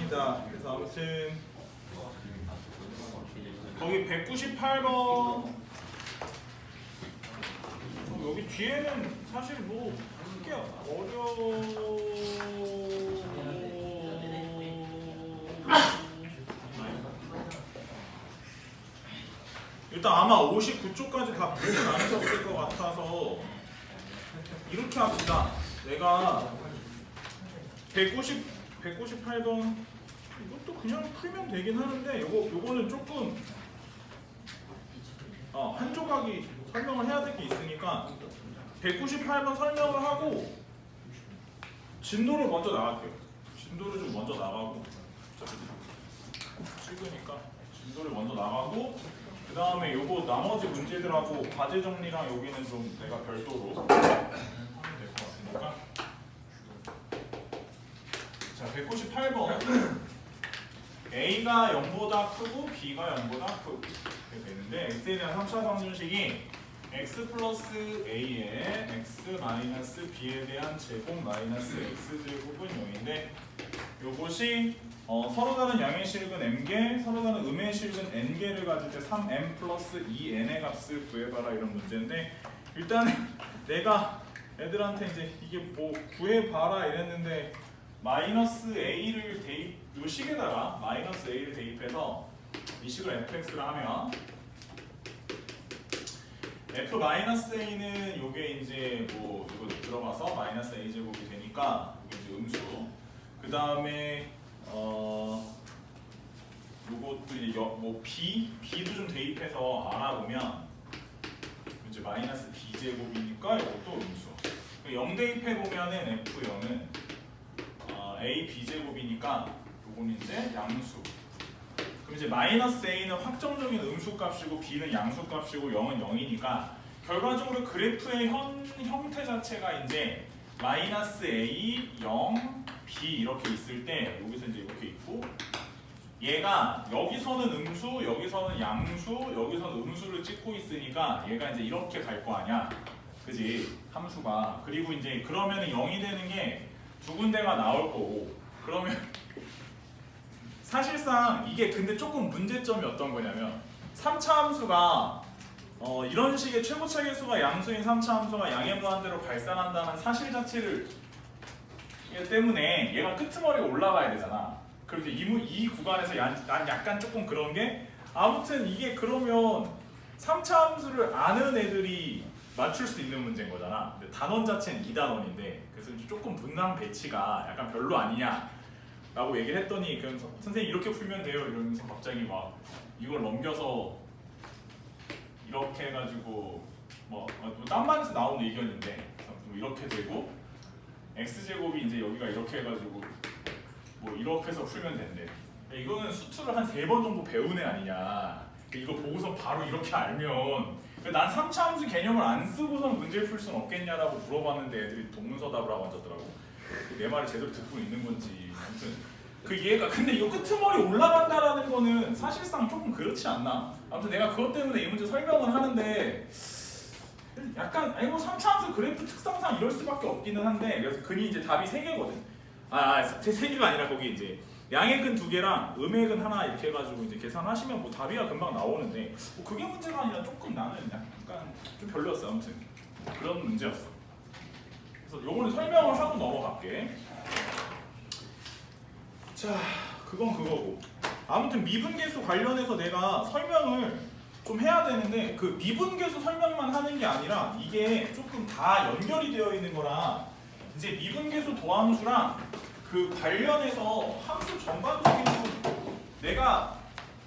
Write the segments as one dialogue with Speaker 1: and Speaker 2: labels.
Speaker 1: 자, 그래서 아무튼 거기 198번 여기 뒤에는 사실 뭐 크게 일단 아마 59쪽까지 다 보지 않으셨을 것 같아서 이렇게 합시다. 내가 198번 이것도 그냥 풀면 되긴 하는데 요거는 조금 한 조각이 설명을 해야 될 게 있으니까 198번 설명을 하고 진도를 먼저 나갈게요. 진도를 좀 먼저 나가고 찍으니까 진도를 먼저 나가고 그 다음에 요거 나머지 문제들하고 과제 정리랑 여기는 좀 내가 별도로 하면 될 것 같으니까 자 198번 A가 0보다 크고 B가 0보다 크고 이렇게 되는데 X에 대한 3차 방정식이 X 플러스 A에 X 마이너스 B에 대한 제곱 마이너스 X 제곱은 0인데 요것이 서로 다른 양의 실근 m개, 서로 다른 음의 실근 n개를 가질 때 3m 플러스 2n의 값을 구해봐라 이런 문제인데 일단 내가 애들한테 이제 이게 뭐 구해봐라 이랬는데 마이너스 a를 요 식에다가 마이너스 a를 대입해서 이 식을 fx를 하면 f 마이너스 a는 요게 이제 뭐 이거 들어가서 마이너스 a 제곱이 되니까 이게 이제 음수. 그 다음에 요것도 이제 뭐 b도 좀 대입해서 알아보면 이제 마이너스 b 제곱이니까 이것도 음수. 0 대입해 보면은 f0은 a b 제곱이니까 요거는 이제 양수. 그럼 이제 마이너스 a는 확정적인 음수 값이고 b는 양수 값이고 0은 0이니까 결과적으로 그래프의 형태 자체가 이제 마이너스 a, 0, b 이렇게 있을 때 여기서 이제 이렇게 있고 얘가 여기서는 음수, 여기서는 양수, 여기서는 음수를 찍고 있으니까 얘가 이제 이렇게 갈 거 아니야, 그지? 함수가. 그리고 이제 그러면은 0이 되는 게 두 군데가 나올 거고 그러면 사실상 이게 근데 조금 문제점이 어떤 거냐면 3차 함수가 이런 식의 최고차 계수가 양수인 3차 함수가 양의 무한대로 발산한다는 사실 자체를 때문에 얘가 끄트머리가 올라가야 되잖아. 그렇게 이 구간에서 난 약간 조금 그런 게 아무튼 이게 그러면 3차 함수를 아는 애들이 맞출 수 있는 문제인 거잖아. 근데 단원 자체는 2단원인데 그래서 조금 분량 배치가 약간 별로 아니냐 라고 얘기를 했더니 그럼 선생님 이렇게 풀면 돼요 이러면서 갑자기 막 이걸 넘겨서 이렇게 해가지고 뭐 딴 반에서 나오는 의견인데 뭐 이렇게 되고 x제곱이 이제 여기가 이렇게 해가지고 뭐 이렇게 해서 풀면 된대. 이거는 수투를 한 3번 정도 배운 애 아니냐. 이거 보고서 바로 이렇게 알면 난 3차 함수 개념을 안 쓰고선 문제를 풀 수는 없겠냐라고 물어봤는데 애들이 동문서답을 하고 앉았더라고. 내 말을 제대로 듣고 있는 건지. 아무튼 그 얘가 근데 이거 끄트머리 올라간다라는 거는 사실상 조금 그렇지 않나? 아무튼 내가 그것 때문에 이 문제 설명을 하는데 약간 아니 뭐 3차 함수 그래프 특성상 이럴 수밖에 없기는 한데 그래서 근이 이제 답이 3개거든. 3개가 아니라 거기 이제 양의 근 2개랑 음의 근 하나 이렇게 해가지고 이제 계산하시면 뭐 답이가 금방 나오는데 뭐 그게 문제가 아니라 조금 나는 약간 좀 별로였어. 아무튼 그런 문제였어. 그래서 요거는 설명을 하고 넘어갈게. 자, 그건 그거고. 아무튼 미분계수 관련해서 내가 설명을 좀 해야 되는데 그 미분계수 설명만 하는 게 아니라 이게 조금 다 연결이 되어 있는 거라 이제 미분계수 도함수랑 그 관련해서 함수 전반적인 내가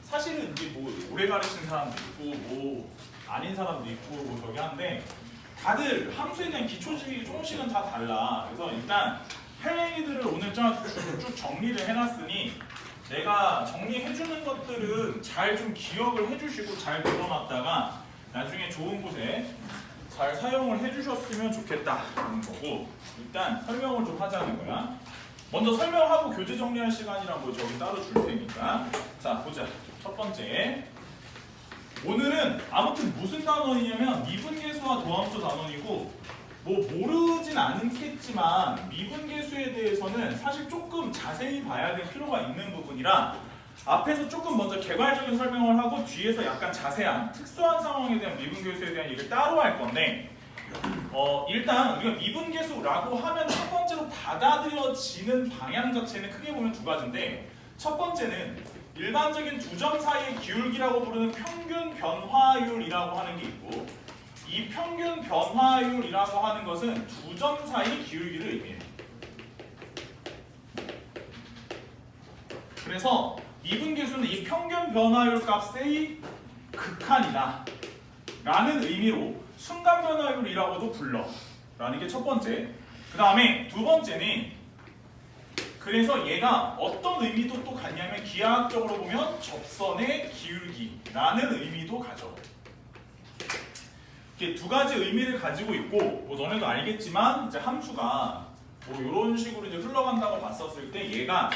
Speaker 1: 사실은 이게 뭐 오래 가르친 사람도 있고 뭐 아닌 사람도 있고 뭐 저기 한데 다들 함수에 대한 기초지식이 조금씩은 다 달라. 그래서 일단 할 얘기들을 오늘 쭉 정리를 해놨으니 내가 정리해주는 것들은 잘 좀 기억을 해주시고 잘 들어놨다가 나중에 좋은 곳에 잘 사용을 해주셨으면 좋겠다는 거고 일단 설명을 좀 하자는 거야. 먼저 설명하고 교재 정리할 시간이랑 뭐 저기 따로 줄 테니까 자 보자. 첫 번째 오늘은 아무튼 무슨 단원이냐면 미분계수와 도함수 단원이고 뭐 모르진 않겠지만 미분계수에 대해서는 사실 조금 자세히 봐야 될 필요가 있는 부분이라 앞에서 조금 먼저 개괄적인 설명을 하고 뒤에서 약간 자세한 특수한 상황에 대한 미분계수에 대한 얘기를 따로 할 건데 일단 우리가 미분계수라고 하면 첫 번째로 받아들여지는 방향 자체는 크게 보면 두 가지인데 첫 번째는 일반적인 두 점 사이의 기울기라고 부르는 평균 변화율이라고 하는 게 있고 이 평균 변화율이라고 하는 것은 두 점 사이 기울기를 의미해요. 그래서 미분계수는 이 평균 변화율 값의 극한이다 라는 의미로 순간 변화율이라고도 불러 라는 게 첫 번째. 그 다음에 두 번째는 그래서 얘가 어떤 의미도 또 갖냐면 기하학적으로 보면 접선의 기울기라는 의미도 가져. 이렇게 두 가지 의미를 가지고 있고 뭐 너네도 알겠지만 이제 함수가 뭐 이런 식으로 이제 흘러간다고 봤었을 때 얘가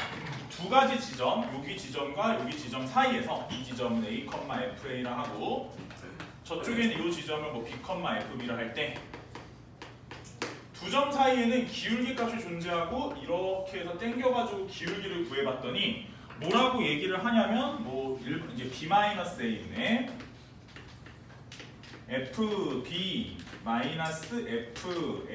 Speaker 1: 두 가지 지점, 여기 지점과 여기 지점 사이에서 이 지점은 a, fA라 하고 저쪽에는 이 지점을 뭐 b, fb라 할 때 두 점 사이에는 기울기 값이 존재하고 이렇게 해서 땡겨가지고 기울기를 구해봤더니 뭐라고 얘기를 하냐면 뭐 이제 b-a분의 fb-fa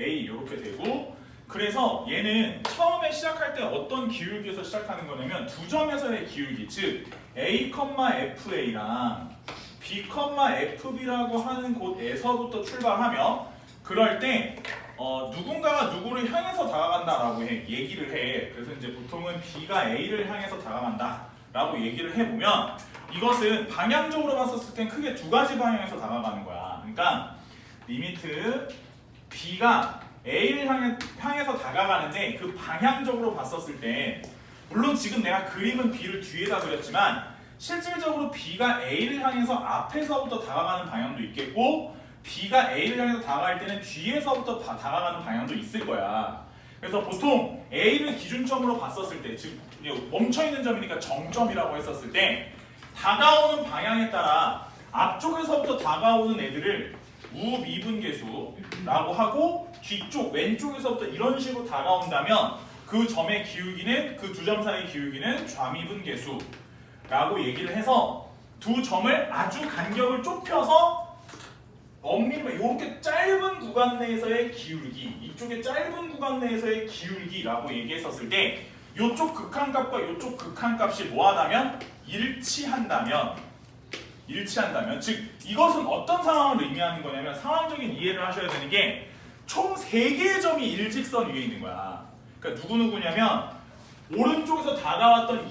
Speaker 1: 이렇게 되고 그래서 얘는 처음에 시작할 때 어떤 기울기에서 시작하는 거냐면 두 점에서의 기울기 즉 a, fa랑 b, fb라고 하는 곳에서부터 출발하며 그럴 때 누군가가 누구를 향해서 다가간다라고 얘기를 해. 그래서 이제 보통은 b가 a를 향해서 다가간다라고 얘기를 해보면 이것은 방향적으로 봤었을 땐 크게 두 가지 방향에서 다가가는 거야. 그러니까 리미트 b가 a를 향해서 다가가는데 그 방향적으로 봤었을 때 물론 지금 내가 그림은 b를 뒤에다 그렸지만 실질적으로 b가 a를 향해서 앞에서부터 다가가는 방향도 있겠고 b가 a를 향해서 다가갈 때는 뒤에서부터 다가가는 방향도 있을 거야. 그래서 보통 a를 기준점으로 봤었을 때 즉 멈춰있는 점이니까 정점이라고 했었을 때 다가오는 방향에 따라 앞쪽에서부터 다가오는 애들을 우미분계수라고 하고 뒤쪽 왼쪽에서부터 이런 식으로 다가온다면 그 점의 기울기는 그 두 점 사이의 기울기는 좌미분계수라고 얘기를 해서 두 점을 아주 간격을 좁혀서 엄밀히 이렇게 짧은 구간 내에서의 기울기 이쪽에 짧은 구간 내에서의 기울기라고 얘기했었을 때 이쪽 극한값과 이쪽 극한값이 뭐하다면 일치한다면 즉 이것은 어떤 상황을 의미하는 거냐면 상황적인 이해를 하셔야 되는 게 총 3개의 점이 일직선 위에 있는 거야. 그러니까 누구냐면 오른쪽에서 다가왔던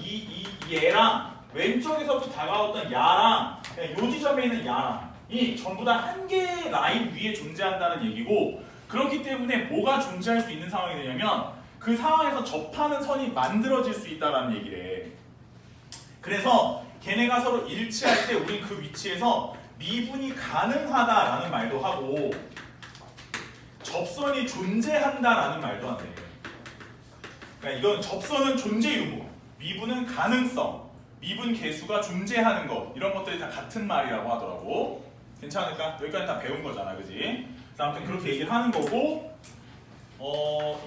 Speaker 1: 얘랑 왼쪽에서부터 다가왔던 야랑 요 지점에 있는 야랑 이 전부 다 한 개의 라인 위에 존재한다는 얘기고 그렇기 때문에 뭐가 존재할 수 있는 상황이 되냐면 그 상황에서 접하는 선이 만들어질 수 있다는 얘기를 해. 그래서 걔네가 서로 일치할 때 우린 그 위치에서 미분이 가능하다라는 말도 하고 접선이 존재한다라는 말도 한대. 그러니까 이건 접선은 존재 유무, 미분은 가능성, 미분 계수가 존재하는 것 이런 것들이 다 같은 말이라고 하더라고. 괜찮을까? 여기까지 다 배운 거잖아, 그지? 아무튼 그렇게 얘기를 하는 거고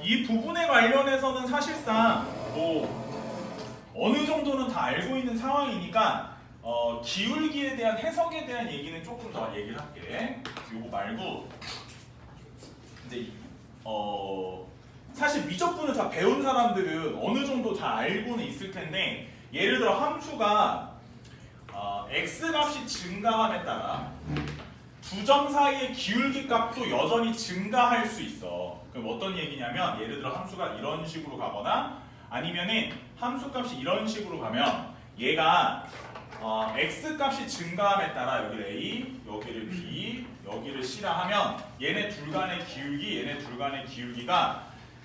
Speaker 1: 이 부분에 관련해서는 사실상 뭐 어느 정도는 다 알고 있는 상황이니까 기울기에 대한 해석에 대한 얘기는 조금 더 얘기를 할게. 이거 말고 이제 사실 미적분을 다 배운 사람들은 어느 정도 다 알고는 있을 텐데 예를 들어 함수가 x값이 증가함에 따라 두 점 사이의 기울기 값도 여전히 증가할 수 있어. 그럼 어떤 얘기냐면 예를 들어 함수가 이런 식으로 가거나 아니면은 함수 값이 이런 식으로 가면 얘가 x값이 증가함에 따라 여기를 a, 여기를 b, 여기를 c라 하면 얘네 둘 간의 기울기, 얘네 둘 간의 기울기가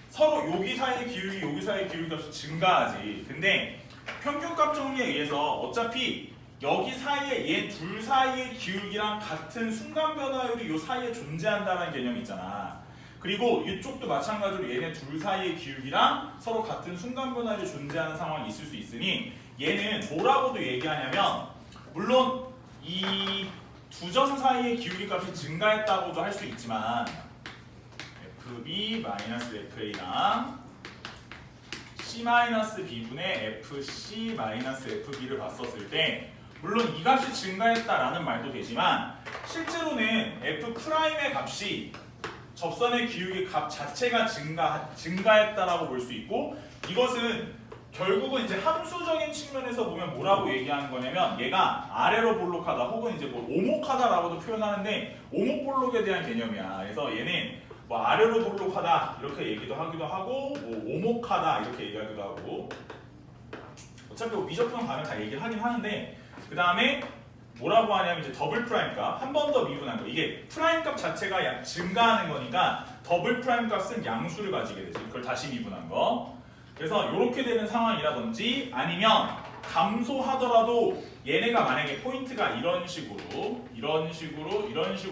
Speaker 1: 서로 여기 사이의 기울기, 여기 사이의 기울기 값이 증가하지. 근데 평균값 정리에 의해서 어차피 여기 사이에 얘 둘 사이의 기울기랑 같은 순간 변화율이 요 사이에 존재한다는 개념이 있잖아. 그리고 이쪽도 마찬가지로 얘네 둘 사이의 기울기랑 서로 같은 순간 변화율이 존재하는 상황이 있을 수 있으니 얘는 뭐라고도 얘기하냐면 물론 이 두 점 사이의 기울기 값이 증가했다고도 할 수 있지만 FB 마이너스 FA랑 C-B분의 FC-FB를 봤었을 때 물론 이 값이 증가했다라는 말도 되지만 실제로는 F'의 값이 접선의 기울기 값 자체가 증가했다라고 볼 수 있고 이것은 결국은 이제 함수적인 측면에서 보면 뭐라고 얘기하는 거냐면 얘가 아래로 볼록하다 혹은 이제 뭐 오목하다라고도 표현하는데 오목볼록에 대한 개념이야. 그래서 얘는 뭐 아래로 볼록하다 이렇게 얘기도 하기도 하고 뭐 오목하다 이렇게 얘기하기도 하고 어차피 뭐 미적분 가면 다 얘기를 하긴 하는데 그 다음에 뭐라고 하냐면 이제 더블 프라임 값 한 번 더 미분한 거 이게 프라임 값 자체가 증가하는 거니까 더블 프라임 값은 양수를 가지게 되지. 그걸 다시 미분한 거. 그래서 이렇게 되는 상황이라든지 아니면 감소하더라도 얘네가 만약에 포인트가 이런 식으로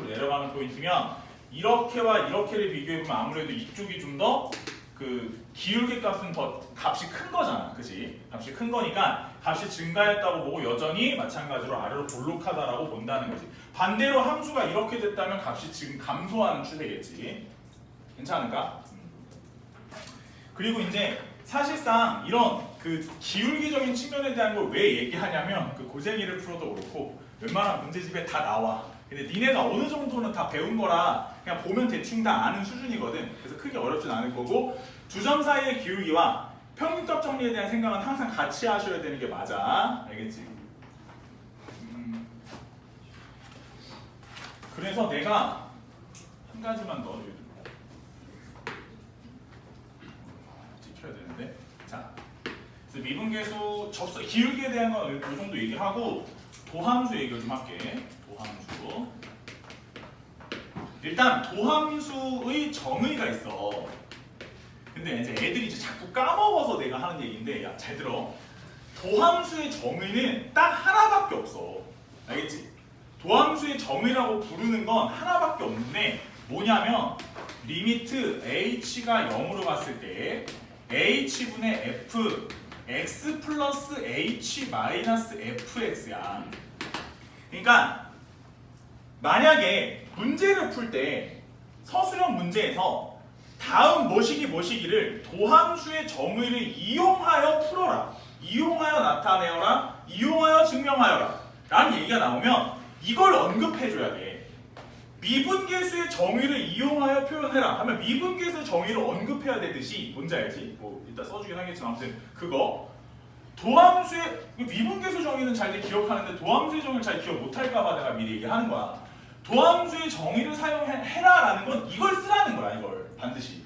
Speaker 1: 내려가는 포인트면 이렇게와 이렇게를 비교해보면 아무래도 이쪽이 좀 더 그 기울기 값은 더 값이 큰 거잖아. 그치? 값이 큰 거니까 값이 증가했다고 보고 여전히 마찬가지로 아래로 볼록하다라고 본다는 거지. 반대로 함수가 이렇게 됐다면 값이 지금 감소하는 추세겠지. 괜찮을까? 그리고 이제 사실상 이런 그 기울기적인 측면에 대한 걸 왜 얘기하냐면 그 고생이를 풀어도 그렇고 웬만한 문제집에 다 나와. 근데 니네가 어느 정도는 다 배운 거라 그냥 보면 대충 다 아는 수준이거든. 그래서 크게 어렵진 않을 거고 두 점 사이의 기울기와 평균값 정리에 대한 생각은 항상 같이 하셔야 되는 게 맞아. 알겠지? 그래서 내가 한 가지만 더 지켜야 되는데 자, 그래서 미분계수 접선 기울기에 대한 건 이 정도 얘기하고 도함수 얘기를 좀 할게. 도함수. 일단 도함수의 정의가 있어. 근데 이제 애들이 이제 자꾸 까먹어서 내가 하는 얘기인데 야, 잘 들어. 도함수의 정의는 딱 하나밖에 없어. 알겠지? 도함수의 정의라고 부르는 건 하나밖에 없는데 뭐냐면 리미트 h가 0으로 갔을 때 h분의 f x 플러스 h 마이너스 fx야. 그러니까 만약에 문제를 풀 때 서술형 문제에서 다음 뭐시기를 도함수의 정의를 이용하여 풀어라, 이용하여 나타내어라, 이용하여 증명하여라 라는 얘기가 나오면 이걸 언급해줘야 돼. 미분계수의 정의를 이용하여 표현해라 하면 미분계수의 정의를 언급해야 되듯이 뭔지 알지? 뭐 이따 써주긴 하겠지만 아무튼 그거 도함수의 미분계수 정의는 잘 기억하는데 도함수의 정의를 잘 기억 못할까봐 내가 미리 얘기하는 거야. 도함수의 정의를 사용해라라는 건 이걸 쓰라는 거야. 이걸 반드시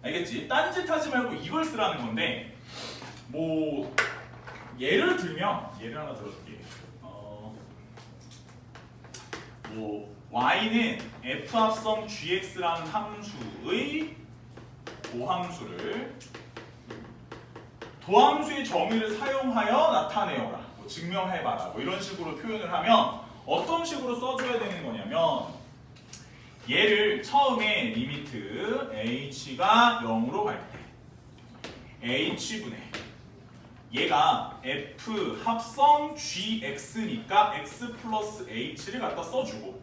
Speaker 1: 알겠지? 딴짓 하지 말고 이걸 쓰라는 건데 뭐 예를 들면 예를 하나 들어줄게. 뭐 y는 f 합성 gx라는 함수의 도함수의 정의를 사용하여 나타내어라, 뭐 증명해봐라, 뭐 이런 식으로 표현을 하면 어떤 식으로 써줘야 되는 거냐면 얘를 처음에 리미트 h가 0으로 갈 때 h분의 얘가 f 합성 gx니까 x 플러스 h를 갖다 써주고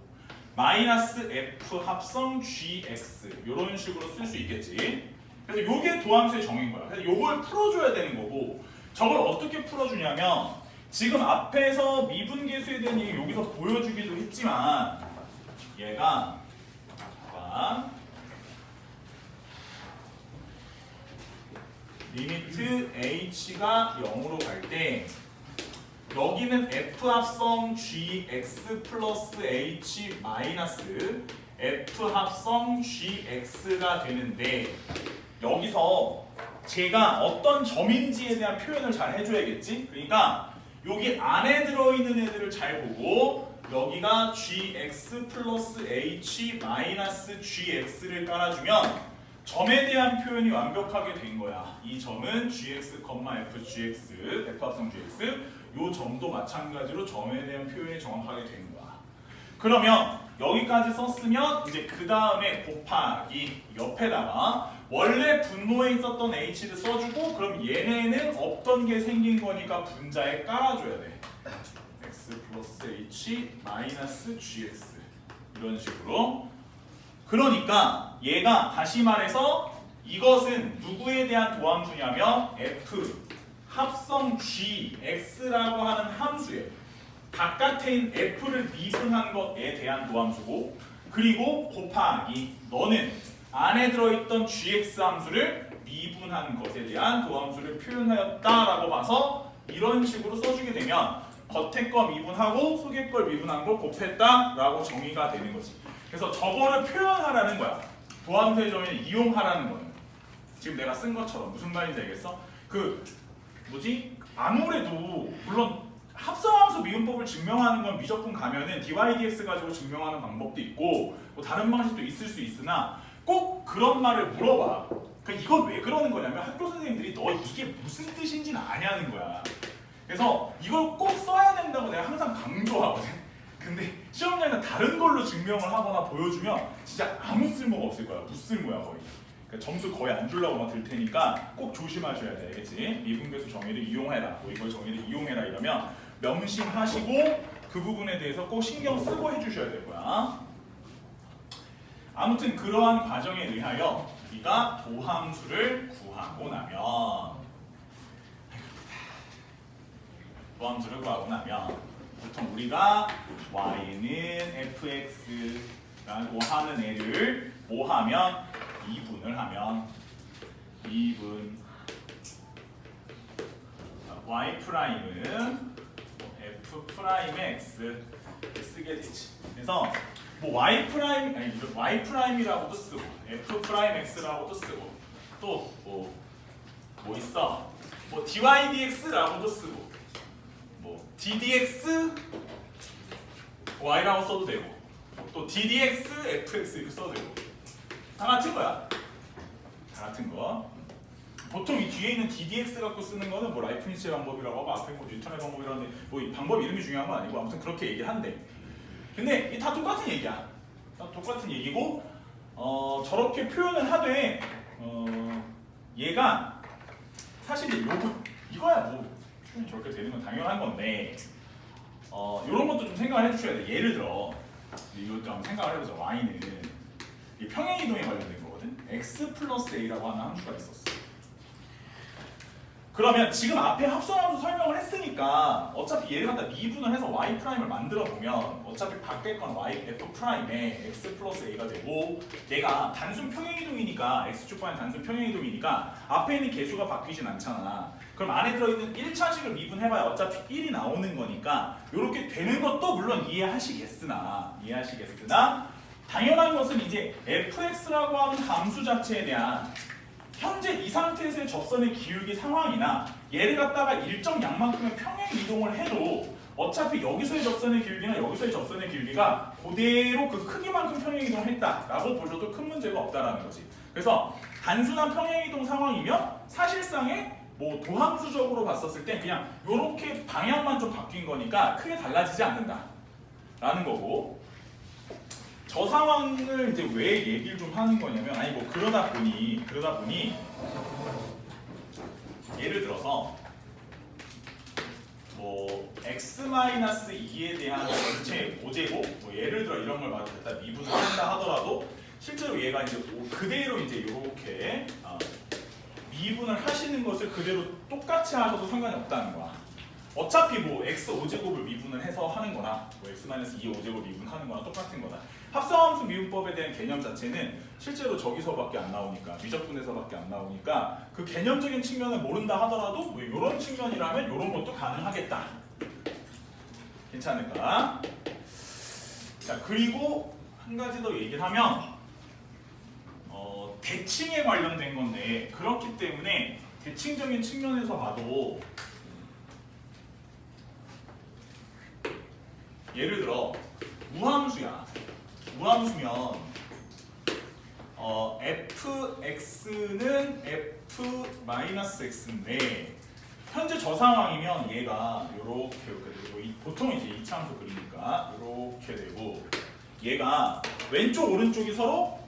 Speaker 1: 마이너스 f 합성 gx 이런 식으로 쓸 수 있겠지. 그래서 요게 도함수의 정의인 거야. 그래서 요걸 풀어줘야 되는 거고 저걸 어떻게 풀어주냐면 지금 앞에서 미분계수에 대한 얘기 여기서 보여주기도 했지만 얘가 잠깐 리미트 h가 0으로 갈 때 여기는 f 합성 gx 플러스 h 마이너스 f 합성 gx가 되는데 여기서 제가 어떤 점인지에 대한 표현을 잘 해줘야겠지? 그러니까 여기 안에 들어있는 애들을 잘 보고 여기가 gx 플러스 h 마이너스 gx를 깔아주면 점에 대한 표현이 완벽하게 된 거야. 이 점은 gx, fgx, f 합성 gx 요 점도 마찬가지로 점에 대한 표현이 정확하게 된 거야. 그러면 여기까지 썼으면 이제 그 다음에 곱하기 옆에다가 원래 분모에 있었던 h를 써주고 그럼 얘네는 없던 게 생긴 거니까 분자에 깔아줘야 돼. x 플러스 h 마이너스 gx 이런 식으로 그러니까 얘가 다시 말해서 이것은 누구에 대한 도함수냐면 f 합성 g x라고 하는 함수예요. 바깥에 있는 f를 미분한 것에 대한 도함수고, 그리고 곱하기 너는 안에 들어있던 gx 함수를 미분한 것에 대한 도함수를 표현하였다라고 봐서 이런 식으로 써주게 되면 겉에 거 미분하고 속에 걸 미분한 걸 곱했다라고 정의가 되는 거지. 그래서 저거를 표현하라는 거야. 도함수의 정의를 이용하라는 거예요. 지금 내가 쓴 것처럼 무슨 말인지 알겠어? 아무래도 물론 합성함수 미분법을 증명하는 건 미적분 가면은 dydx 가지고 증명하는 방법도 있고 뭐 다른 방식도 있을 수 있으나 꼭 그런 말을 물어봐. 그러니까 이걸 왜 그러는 거냐면 학교 선생님들이 너 이게 무슨 뜻인지는 아냐는 거야. 그래서 이걸 꼭 써야 된다고 내가 항상 강조하거든. 근데 시험장에서 다른 걸로 증명을 하거나 보여주면 진짜 아무 쓸모가 없을 거야. 무쓸모야 거의. 그러니까 점수 거의 안 주려고 막 들 테니까 꼭 조심하셔야 돼. 알겠지? 미분계수 정의를 이용해라. 뭐 이걸 정의를 이용해라 이러면 명심하시고 그 부분에 대해서 꼭 신경 쓰고 해주셔야 될 거야. 아무튼 그러한 과정에 의하여 우리가 도함수를 구하고 나면 보통 우리가 y는 fx라고 하는 애를 뭐 하면 2분을 하면 2분 y 프라임은 f 프라임의 x 쓰게 되지. 그래서 뭐 y 프라임 아니 y 프라임이라고도 쓰고 f 프라임 x라고도 쓰고 또 뭐 있어? 뭐 dy dx라고도 쓰고 뭐 ddx y라고 써도 되고 또 ddx fx 이렇게 써도 되고 다 같은 거야. 다 같은 거. 보통 이 뒤에 있는 ddx 갖고 쓰는 거는 뭐 라이프니츠의 방법이라고 하고 앞에 뭐 뉴턴의 방법이라는데 뭐 이 방법 이름이 중요한 건 아니고 아무튼 그렇게 얘기를 한대. 근데 다 똑같은 얘기야. 다 똑같은 얘기고 저렇게 표현을 하되 얘가 사실 이거야 뭐 표현이 저렇게 되는 건 당연한 건데 이런 것도 좀 생각을 해주셔야 돼. 예를 들어 이것도 한번 생각을 해보자. y는 이 평행이동에 관련된 거거든. x 플러스 a라고 하는 함수가 있었어. 그러면 지금 앞에 합성함수 설명을 했으니까 어차피 얘를 갖다 미분을 해서 y 프라임을 만들어 보면 어차피 밖에 건 y f 프라임에 x 플러스 a가 되고 얘가 단순 평행이동이니까 x축과는 단순 평행이동이니까 앞에 있는 개수가 바뀌진 않잖아. 그럼 안에 들어있는 1차식을 미분해봐야 어차피 1이 나오는 거니까 이렇게 되는 것도 물론 이해하시겠으나 당연한 것은 이제 fx라고 하는 함수 자체에 대한 현재 이 상태에서의 접선의 기울기 상황이나 얘를 갖다가 일정 양만큼의 평행 이동을 해도 어차피 여기서의 접선의 길기나 여기서의 접선의 길기가 그대로 그 크기만큼 평행 이동을 했다라고 보셔도 큰 문제가 없다라는 거지. 그래서 단순한 평행 이동 상황이면 사실상의 뭐 도함수적으로 봤었을 때 그냥 이렇게 방향만 좀 바뀐 거니까 크게 달라지지 않는다라는 거고. 저 상황을 이제 왜 얘기를 좀 하는 거냐면 아니 뭐 그러다 보니 예를 들어서 뭐 x-2에 대한 전체 5제곱 뭐 예를 들어 이런 걸 갖다 미분을 한다 하더라도 실제로 얘가 이제 그대로 이제 이렇게 미분을 하시는 것을 그대로 똑같이 하셔도 상관이 없다는 거야. 어차피 뭐 x 5제곱을 미분을 해서 하는 거나 뭐 x-2 5제곱 미분하는 거나 똑같은 거다. 합성함수 미분법에 대한 개념 자체는 실제로 저기서밖에 안 나오니까 미적분에서밖에 안 나오니까 그 개념적인 측면을 모른다 하더라도 뭐 이런 측면이라면 이런 것도 가능하겠다. 괜찮을까? 자 그리고 한 가지 더 얘기를 하면 대칭에 관련된 건데 그렇기 때문에 대칭적인 측면에서 봐도 예를 들어 무함수야. 무함수면 fx는 f-x인데 현재 저 상황이면 얘가 이렇게 되고 보통 이제 이차함수 그리니까 이렇게 되고 얘가 왼쪽 오른쪽이 서로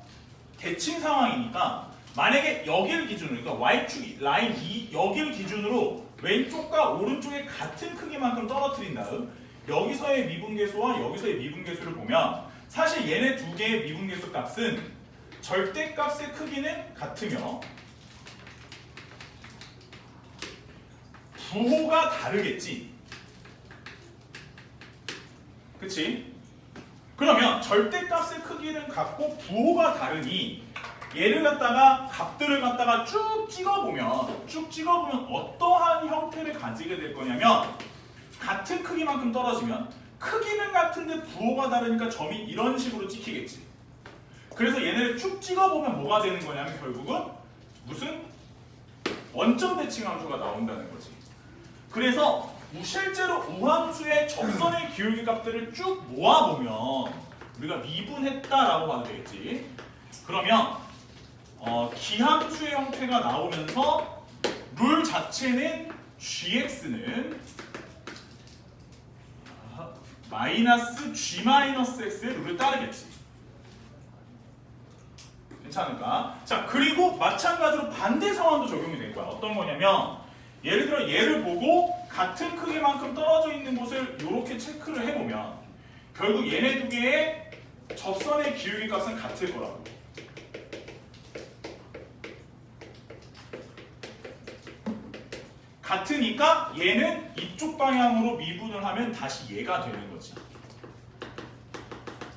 Speaker 1: 대칭 상황이니까 만약에 여기를 기준으로 그러니까 y축 라인 여기를 기준으로 왼쪽과 오른쪽의 같은 크기만큼 떨어뜨린 다음 여기서의 미분계수와 여기서의 미분계수를 보면 사실 얘네 두 개의 미분계수 값은 절대값의 크기는 같으며 부호가 다르겠지. 그치? 그러면 절대값의 크기는 같고 부호가 다르니 얘를 갖다가 값들을 갖다가 쭉 찍어보면 어떠한 형태를 가지게 될 거냐면 같은 크기만큼 떨어지면 크기는 같은데 부호가 다르니까 점이 이런 식으로 찍히겠지. 그래서 얘네를 쭉 찍어보면 뭐가 되는 거냐면 결국은 무슨 원점 대칭 함수가 나온다는 거지. 그래서 실제로 우함수의 접선의 기울기 값들을 쭉 모아보면 우리가 미분했다라고 봐도 되겠지. 그러면 기함수의 형태가 나오면서 룰 자체는 gx는 마이너스 g 마이너스 x의 룰을 따르겠지. 괜찮을까? 자, 그리고 마찬가지로 반대 상황도 적용이 될 거야. 어떤 거냐면 예를 들어 얘를 보고 같은 크기만큼 떨어져 있는 곳을 이렇게 체크를 해보면 결국 얘네 두 개의 접선의 기울기 값은 같을 거라고. 같으니까 얘는 이쪽 방향으로 미분을 하면 다시 얘가 되는 거지.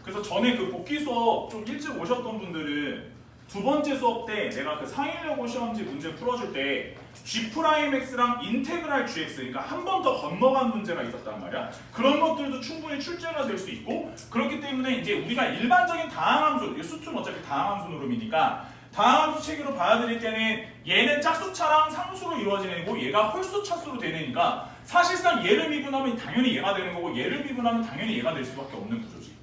Speaker 1: 그래서 전에 그 복귀 수업 좀 일찍 오셨던 분들은 두 번째 수업 때 내가 그 상일여고 시험지 문제 풀어줄 때 G'X랑 인테그랄 GX, 그러니까 한 번 더 건너간 문제가 있었단 말이야. 그런 것들도 충분히 출제가 될 수 있고, 그렇기 때문에 이제 우리가 일반적인 다항함수, 수투는 어차피 다항함수 노름이니까 다항함수 체계로 봐드릴 때는 얘는 짝수차랑 상수로 이루어지는 애고 얘가 홀수차수로 되는 애니까 사실상 얘를 미분하면 당연히 얘가 되는 거고 얘를 미분하면 당연히 얘가 될 수밖에 없는 구조지.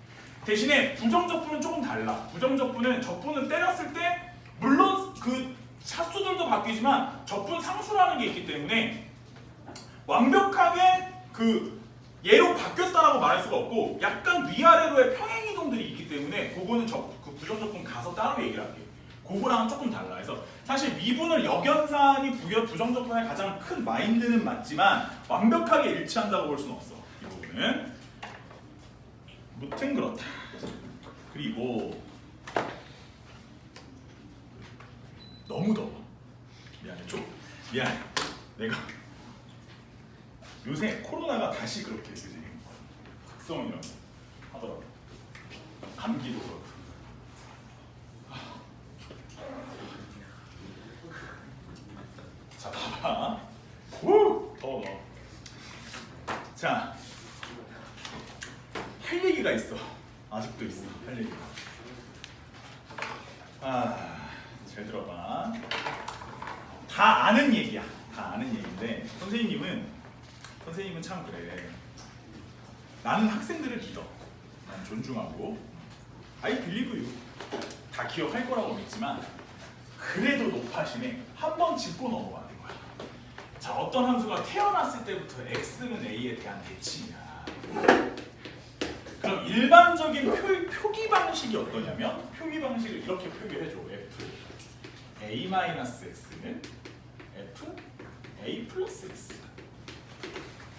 Speaker 1: 대신에 부정적분은 조금 달라. 부정적분은 적분을 때렸을 때 물론 그 차수들도 바뀌지만 적분 상수라는 게 있기 때문에 완벽하게 그 얘로 바뀌었다라고 말할 수가 없고 약간 위아래로의 평행 이동들이 있기 때문에 그거는 그 부정적분 가서 따로 얘기를 할게. 그거랑은 조금 달라. 그래서 사실 미분을 역연산이 부정적분의 가장 큰 마인드는 맞지만 완벽하게 일치한다고 볼 수는 없어. 이 부분은. 무튼 그렇다. 그리고 너무 더워. 미안해. 미안해. 내가 요새 코로나가 다시 그렇게 그지 각성이라고 하더라고. 감기도 그렇고. 자, 봐봐. 더워. 자, 할 얘기가 있어. 아직도 있어. 할 얘기가. 잘 들어봐. 다 아는 얘기야. 다 아는 얘기인데 선생님은 참 그래. 나는 학생들을 믿어. 난 존중하고 I believe you. 다 기억할 거라고 믿지만 그래도 높아심에 한 번 짚고 넘어가는 거야. 자, 어떤 함수가 태어났을 때부터 x는 a에 대한 대칭이야. 그럼 일반적인 표기 방식이 어떠냐면 표기 방식을 이렇게 표기해줘. f a-x는 f a 플러스 x.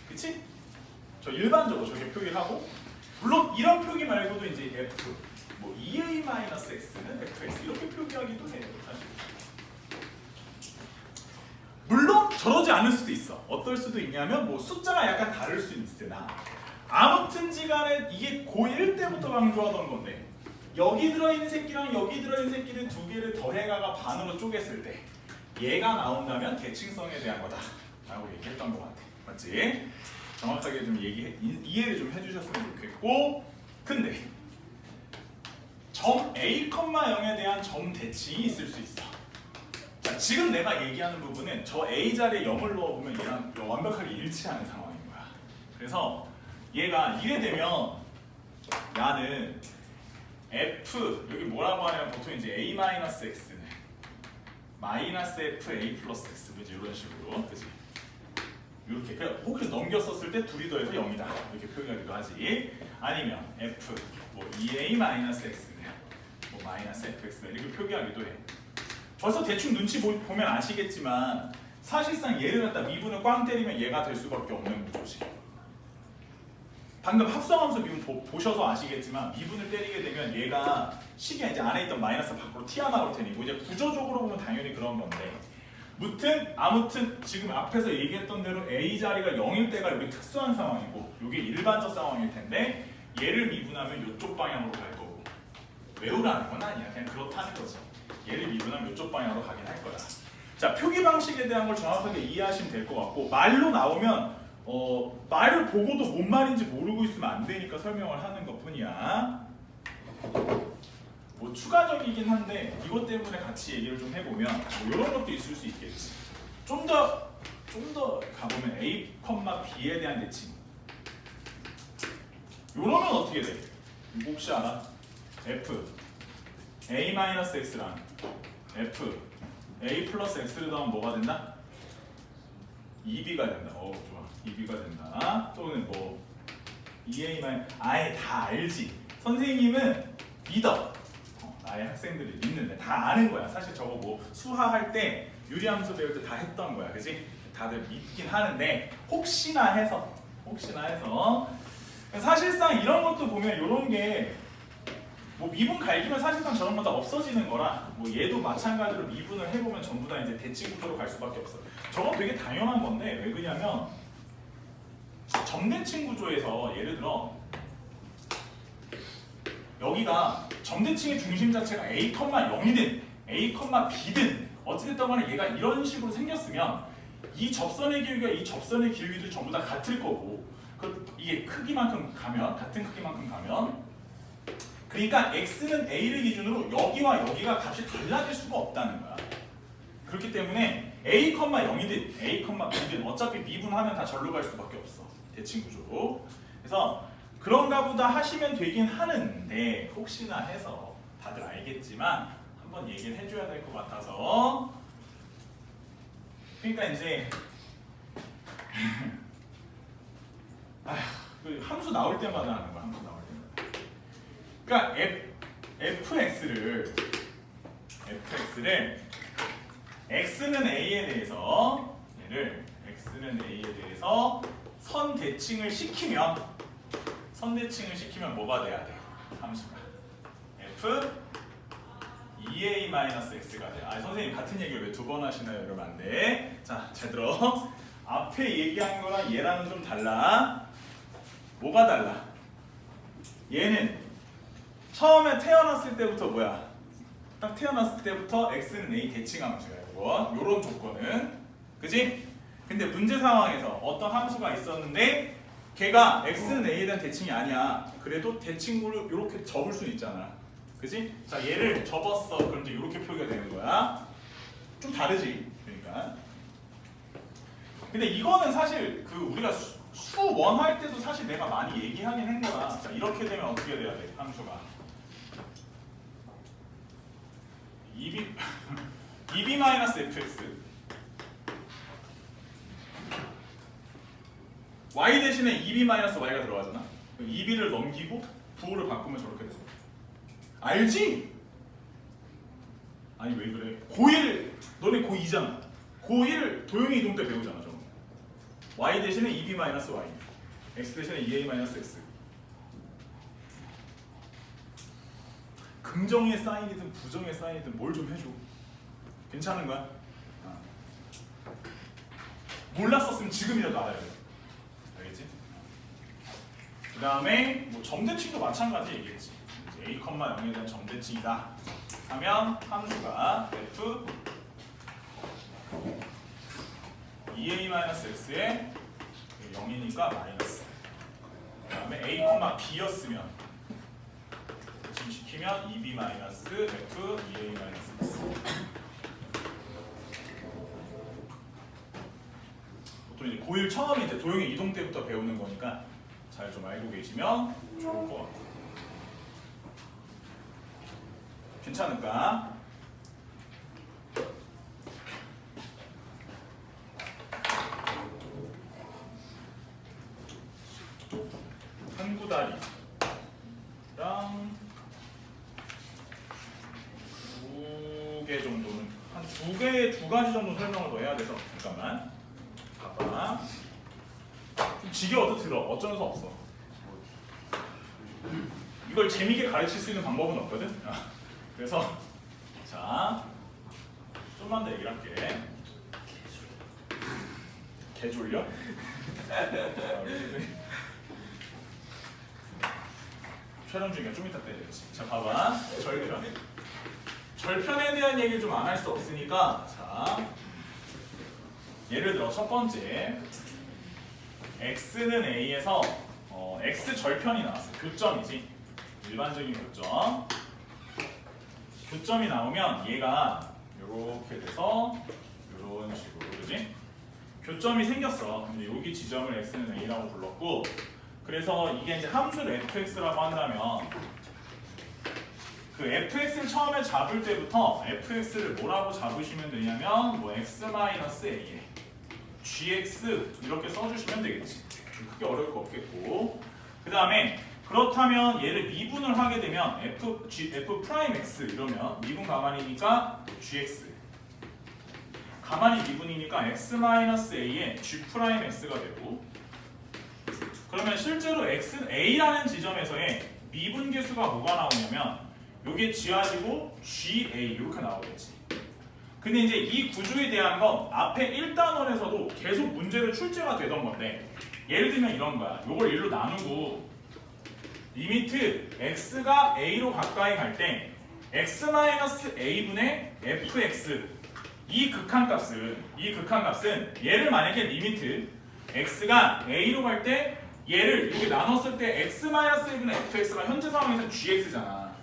Speaker 1: 그치? 저 일반적으로 저렇게 표기를 하고 물론 이런 표기 말고도 이제 f 뭐 2a-x는 fx 이렇게 표기하기도 해요. 사실. 물론 저러지 않을 수도 있어. 어떨 수도 있냐면 뭐 숫자가 약간 다를 수는 있으나 아무튼지 간에 이게 고1 때부터 강조하던 건데 여기 들어있는 새끼랑 여기 들어있는 새끼를 두 개를 더해가가 반으로 쪼갰을 때 얘가 나온다면 대칭성에 대한 거다 라고 얘기했던 것 같아. 맞지? 정확하게 좀 이해를 좀 해주셨으면 좋겠고 근데 점 A, 0에 대한 점 대칭이 있을 수 있어. 자, 지금 내가 얘기하는 부분은 저 A 자리에 0을 넣어보면 얘랑 완벽하게 일치하는 상황인 거야. 그래서 얘가 이래 되면 나는 f 여기 뭐라고 하냐면 보통 이제 a-x는 마이너스 f a 플러스 x 그지 이런 식으로 그지 이렇게 그냥 혹시 넘겼었을 때 둘이 더해서 0이다 이렇게 표현하기도 하지. 아니면 f 뭐 2a-x는 뭐 마이너스 fx 이렇게 표기하기도 해. 벌써 대충 눈치 보면 아시겠지만 사실상 얘를 갖다 미분을 꽝 때리면 얘가 될 수밖에 없는 구조지. 방금 합성함수 미분 보셔서 아시겠지만 미분을 때리게 되면 얘가 식이 이제 안에 있던 마이너스 밖으로 튀어나올 테니고 이제 구조적으로 보면 당연히 그런 건데 아무튼 지금 앞에서 얘기했던 대로 A 자리가 0일 때가 여기 특수한 상황이고 이게 일반적 상황일 텐데 얘를 미분하면 이쪽 방향으로 갈 거고 외우라는 건 아니야. 그냥 그렇다는 거지. 얘를 미분하면 이쪽 방향으로 가긴 할 거야. 자, 표기 방식에 대한 걸 정확하게 이해하시면 될 것 같고 말로 나오면 말을 보고도 뭔 말인지 모르고 있으면 안 되니까 설명을 하는 것뿐이야. 뭐 추가적이긴 한데 이것 때문에 같이 얘기를 좀 해보면 뭐 이런 것도 있을 수 있겠지. 좀 더 가보면 A, B에 대한 대칭. 이러면 어떻게 돼? 이거 혹시 알아? F A-X랑 F A 플러스 X를 더하면 뭐가 된다? 2B가 된다. 좋아. 2B가 된다. 또는 뭐 2A- 아예 다 알지. 선생님은 믿어. 나의 학생들이 믿는데 다 아는 거야. 사실 저거 뭐 수화할 때 유리함수 배울 때 다 했던 거야. 그지? 다들 믿긴 하는데 혹시나 해서 사실상 이런 것도 보면 이런 게 뭐 미분 갈기면 사실상 저런 거 다 없어지는 거라 뭐 얘도 마찬가지로 미분을 해보면 전부 다 이제 대칭 구조로 갈 수밖에 없어. 저건 되게 당연한 건데 왜 그러냐면 점대칭 구조에서 예를 들어 여기가 점대칭의 중심 자체가 A, 0이든 A, B든 어찌됐든 간에 얘가 이런 식으로 생겼으면 이 접선의 길이가 이 접선의 길이도 전부 다 같을 거고 이게 크기만큼 가면 같은 크기만큼 가면 그러니까 x는 a를 기준으로 여기와 여기가 값이 달라질 수가 없다는 거야. 그렇기 때문에 a, 0이든 a, b든 어차피 미분하면 다 절로 갈 수밖에 없어. 대칭 구조로. 그래서 그런가 보다 하시면 되긴 하는데 혹시나 해서 다들 알겠지만 한번 얘기를 해줘야 될 것 같아서 그러니까 이제 그 함수 나올 때마다 하는 거야. 함수 나올 때마다. 그러니까 fx를 x는 a에 대해서 x는 a에 대해서 선대칭을 시키면 뭐가 돼야 돼? 함수가 f 2a-x가 돼. 선생님 같은 얘기를 왜 두 번 하시나요? 이러면 안 돼. 자, 잘 들어. 앞에 얘기한 거랑 얘랑은 좀 달라. 뭐가 달라? 얘는 처음에 태어났을 때부터 뭐야? 딱 태어났을 때부터 x는 a 대칭 함수야. 요런 조건은. 그지? 근데 문제 상황에서 어떤 함수가 있었는데 걔가 x는 a에 대한 대칭이 아니야. 그래도 대칭구를 이렇게 접을 수 있잖아. 그지? 자, 얘를 접었어. 그럼 이제 이렇게 표기가 되는 거야. 좀 다르지. 그러니까. 근데 이거는 사실 그 우리가 수원 할 때도 사실 내가 많이 얘기하긴 한 거야. 자, 이렇게 되면 어떻게 돼야 돼? 함수가 2b-fx y 대신에 2b-y가 들어가잖아. 2b를 넘기고 부호를 바꾸면 저렇게 돼서 알지? 아니 왜 그래? 고1 너네 고2잖아. 고1 도형의 이동 때 배우잖아. 저거. y 대신에 2b-y x 대신에 2a-x 긍정의 사인이든 부정의 사인이든 뭘 좀 해줘. 괜찮은 거야? 몰랐었으면 지금이라도 알아야 돼. 알겠지? 그 다음에 뭐 점대칭도 마찬가지 얘기했지. a, 0에 대한 점대칭이다 하면 함수가 f 2a-x에 0이니까 마이너스. 그 다음에 a, b였으면 시키면 2b-f 2a-x. 보통 이제 고1 처음에 이제 도형의 이동 때부터 배우는 거니까 잘 좀 알고 계시면 좋을 것 같고. 괜찮을까? 한 구다리랑 두 개 정도는 한 두 가지 정도 설명을 더 해야 돼서 잠깐만 봐봐. 좀 지겨워도 들어. 어쩔 수 없어. 이걸 재미있게 가르칠 수 있는 방법은 없거든. 그래서 자 좀만 더 얘기를 할게. 개 졸려? 촬영 중이야. 좀 이따 때려야지. 자 봐봐. 절편에 대한 얘기를 좀 안 할 수 없으니까 자 예를 들어 첫 번째 x는 a에서 x 절편이 나왔어. 교점이지. 일반적인 교점. 교점이 나오면 얘가 이렇게 돼서 이런 식으로 그지? 교점이 생겼어. 근데 여기 지점을 x는 a라고 불렀고, 그래서 이게 이제 함수를 fx라고 한다면 그 fx를 처음에 잡을 때부터 fx를 뭐라고 잡으시면 되냐면 뭐 x-a에 gx 이렇게 써주시면 되겠지. 크게 어려울 거 없겠고, 그 다음에 그렇다면 얘를 미분을 하게 되면 f'(x) 이러면 미분 가만히니까 gx, 가만히 미분이니까 x-a에 g'x가 되고, 그러면 실제로 a라는 지점에서의 미분 계수가 뭐가 나오냐면 요게 g가지고 ga 이렇게 나오겠지. 근데 이제 이 구조에 대한 건 앞에 1단원에서도 계속 문제로 출제가 되던 건데, 예를 들면 이런 거야. 요걸 1로 나누고 리미트 x가 a로 가까이 갈 때 x-a분의 fx, 이 극한값은 얘를 만약에 리미트 x가 a로 갈 때 얘를 이렇게 나눴을 때 x-a분의 fx가 현재 상황에서 gx잖아.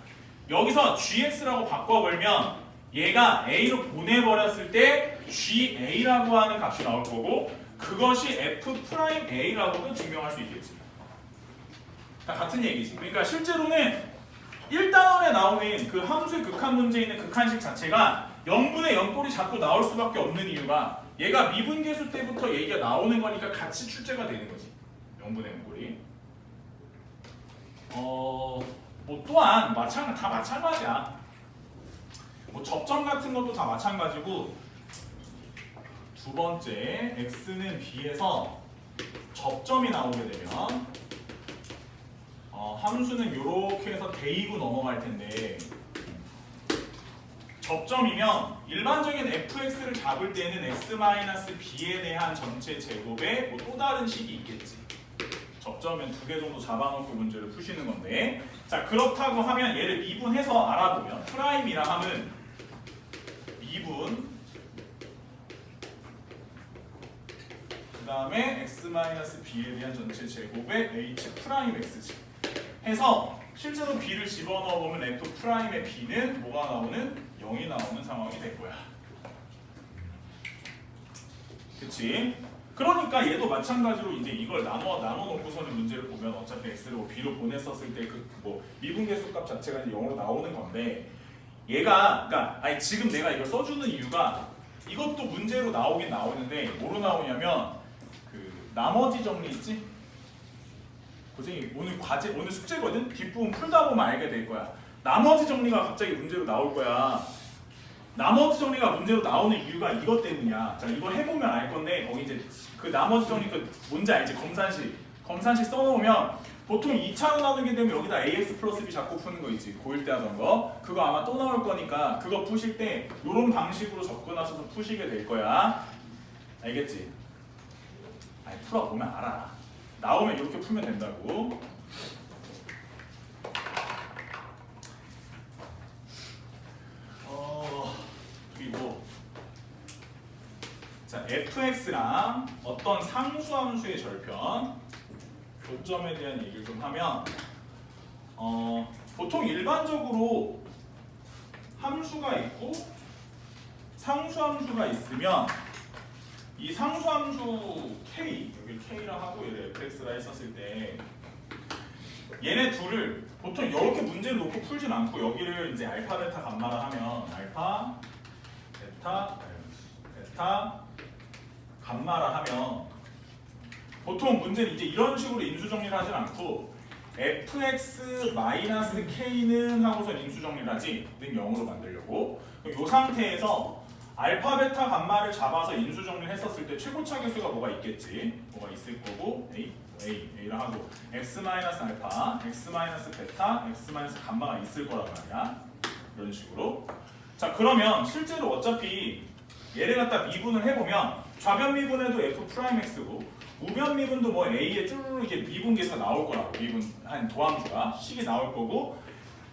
Speaker 1: 여기서 gx라고 바꿔버리면 얘가 a로 보내버렸을 때 ga라고 하는 값이 나올 거고, 그것이 f'a라고도 증명할 수 있겠지. 다 같은 얘기지. 그러니까 실제로는 1단원에 나오는 그 함수의 극한 문제에 있는 극한식 자체가 0분의 0꼴이 자꾸 나올 수밖에 없는 이유가 얘가 미분계수 때부터 얘기가 나오는 거니까 같이 출제가 되는 거지. 0분의 0꼴이. 뭐 또한 다 마찬가지야. 뭐 접점 같은 것도 다 마찬가지고, 두 번째 x는 b에서 접점이 나오게 되면 함수는 이렇게 해서 대입으로 넘어갈 텐데, 접점이면 일반적인 fx를 잡을 때는 x-b에 대한 전체 제곱에 뭐 또 다른 식이 있겠지. 접점은 2개 정도 잡아놓고 문제를 푸시는 건데, 자 그렇다고 하면 얘를 미분해서 알아보면 프라임이라 함은 미분 그 다음에 x-b에 대한 전체 제곱에 h'(x'지 해서 실제로 b를 집어넣어보면 f'의 b는 뭐가 나오는? 0이 나오는 상황이 될 거야. 그치? 그러니까 얘도 마찬가지로 이제 이걸 나눠놓고서는 문제를 보면 어차피 x를 뭐 b로 보냈었을 때 그 뭐 미분계수값 자체가 이제 0으로 나오는 건데, 얘가 그러니까 아니 지금 내가 이걸 써주는 이유가 이것도 문제로 나오긴 나오는데 뭐로 나오냐면 그 나머지 정리 있지? 고생이 오늘 과제 오늘 숙제거든? 뒷부분 풀다 보면 알게 될 거야. 나머지 정리가 갑자기 문제로 나올 거야. 나머지 정리가 문제로 나오는 이유가 이것 때문이야. 자, 이거 해보면 알 건데 거기 이제 그 나머지 정리 그 뭔지 알지? 검산식 써놓으면 보통 2차로 나누게 되면 여기다 ax 플러스 b 자꾸 푸는 거 있지. 고1 때 하던 거. 그거 아마 또 나올 거니까 그거 푸실 때 이런 방식으로 접근하셔서 푸시게 될 거야. 알겠지? 아니 풀어보면 알아. 나오면 이렇게 풀면 된다고. 그리고 자 fx랑 어떤 상수함수의 절편 교점에 대한 얘기를 좀 하면 보통 일반적으로 함수가 있고 상수함수가 있으면 이 상수함수 k, 여기 k라 하고 얘를 fx라 했었을 때 얘네 둘을 보통 이렇게 문제를 놓고 풀진 않고 여기를 이제 알파, 베타, 감마라 하면 알파, 베타, 감마라 하면 보통 문제는 이제 이런 식으로 인수정리를 하진 않고 fx-k는 하고선 인수정리를 하지 는 0으로 만들려고. 이 상태에서 알파, 베타, 감마를 잡아서 인수 정리했었을 때 최고차 계수가 뭐가 있겠지? 뭐가 있을 거고 A를 하고 X-알파, X-베타, X-감마가 있을 거란 말이야. 이런 식으로. 자 그러면 실제로 어차피 얘를 갖다 미분을 해보면 좌변 미분에도 F'X고 우변 미분도 뭐 A에 쭈르르 이게 미분계수가 나올 거라고. 미분한 도함수가 식이 나올 거고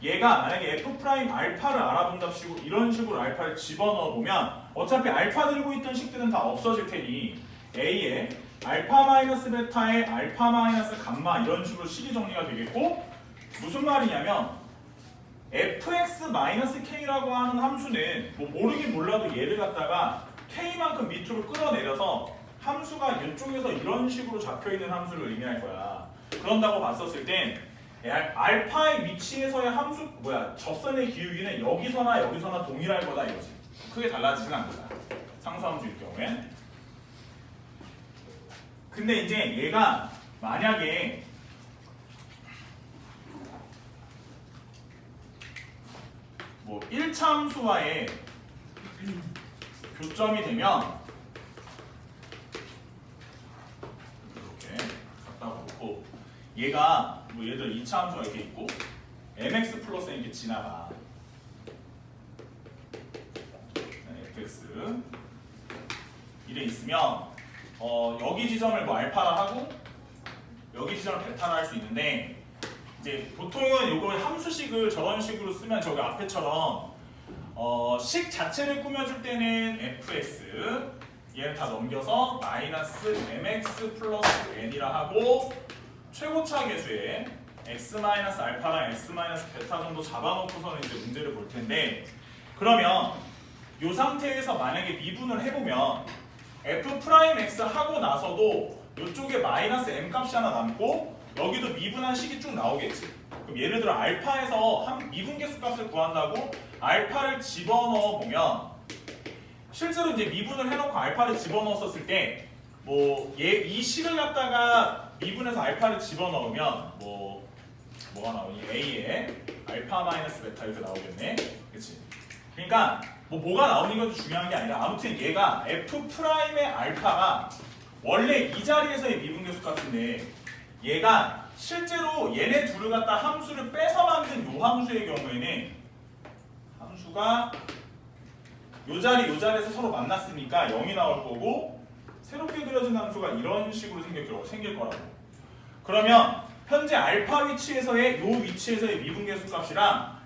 Speaker 1: 얘가 만약에 F'알파를 알아본답시고 이런 식으로 알파를 집어넣어 보면 어차피 알파 들고 있던 식들은 다 없어질 테니 A에 알파 마이너스 베타에 알파 마이너스 감마 이런 식으로 식이 정리가 되겠고 무슨 말이냐면 fx 마이너스 k라고 하는 함수는 뭐 모르긴 몰라도 얘를 갖다가 k만큼 밑으로 끌어내려서 함수가 이쪽에서 이런 식으로 잡혀있는 함수를 의미할 거야. 그런다고 봤었을 땐 알파의 위치에서의 함수 접선의 기울기는 여기서나 동일할 거다 이거지. 크게 달라지진 않는다. 상수함수일 경우엔. 근데 이제 얘가 만약에 뭐 1차 함수와의 교점이 되면 이렇게 갖다 놓고 얘가 뭐 예를 들어 2차 함수가 이렇게 있고 mx 플러스 이렇게 지나가 fx 이래 있으면 여기 지점을 뭐 알파라 하고 여기 지점을 베타라 할 수 있는데 이제 보통은 이거 함수식을 저런 식으로 쓰면 저기 앞에처럼 식 자체를 꾸며줄 때는 fx 얘는 다 넘겨서 마이너스 mx 플러스 n이라 하고 최고차 계수에 x-알파랑 x-베타 정도 잡아놓고서는 이제 문제를 볼 텐데 그러면 이 상태에서 만약에 미분을 해보면 f'x 하고 나서도 이쪽에 마이너스 m 값이 하나 남고 여기도 미분한 식이 쭉 나오겠지. 그럼 예를 들어 알파에서 한 미분계수 값을 구한다고 알파를 집어넣어 보면 실제로 이제 미분을 해놓고 알파를 집어넣었을 때 뭐 이 식을 갖다가 미분해서 알파를 집어넣으면 뭐가 나오니? A에 알파 마이너스 베타 이렇게 나오겠네. 그치? 그러니까 뭐가 나오는 것도 중요한 게 아니라 아무튼 얘가 F'의 알파가 원래 이 자리에서의 미분계수 값인데 얘가 실제로 얘네 둘을 갖다 함수를 빼서 만든 요 함수의 경우에는 함수가 요 자리에서 서로 만났으니까 0이 나올 거고 새롭게 그려진 함수가 이런 식으로 생길 거라고. 그러면 현재 알파 위치에서의 요 위치에서의 미분계수 값이랑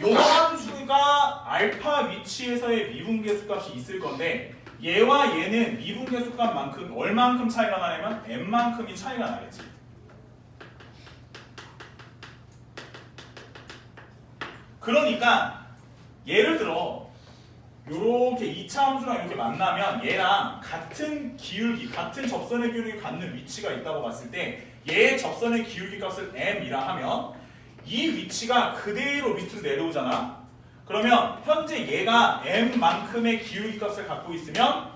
Speaker 1: 요 함수가 알파 위치에서의 미분계수 값이 있을 건데 얘와 얘는 미분계수 값만큼 얼만큼 차이가 나냐면 n만큼이 차이가 나겠지. 그러니까 예를 들어 요렇게 2차 함수랑 이렇게 만나면 얘랑 같은 기울기, 같은 접선의 기울기 갖는 위치가 있다고 봤을 때 얘의 접선의 기울기 값을 m이라 하면 이 위치가 그대로 밑으로 내려오잖아. 그러면 현재 얘가 m만큼의 기울기 값을 갖고 있으면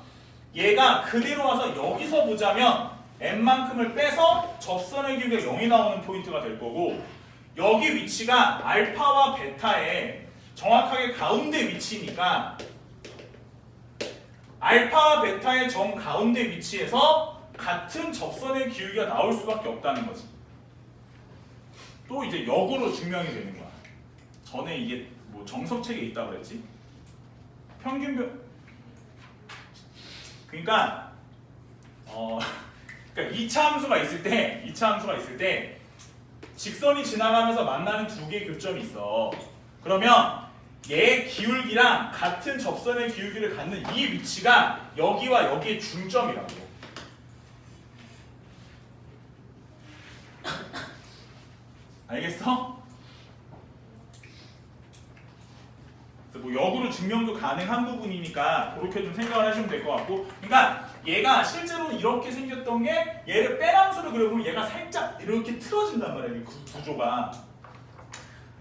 Speaker 1: 얘가 그대로 와서 여기서 보자면 m만큼을 빼서 접선의 기울기가 0이 나오는 포인트가 될 거고 여기 위치가 알파와 베타의 정확하게 가운데 위치니까 알파와 베타의 정 가운데 위치에서 같은 접선의 기울기가 나올 수밖에 없다는 거지. 또 이제 역으로 증명이 되는 거야. 전에 이게 뭐 정석책에 있다고 그랬지? 평균별 그러니까 2차 함수가 있을 때 직선이 지나가면서 만나는 두 개의 교점이 있어. 그러면 얘 기울기랑 같은 접선의 기울기를 갖는 이 위치가 여기와 여기의 중점이라고. 알겠어? 뭐 역으로 증명도 가능한 부분이니까 그렇게 좀 생각을 하시면 될 것 같고, 그러니까 얘가 실제로 이렇게 생겼던 게 얘를 빼함수를 그려보면 얘가 살짝 이렇게 틀어진단 말이야. 이 구조가.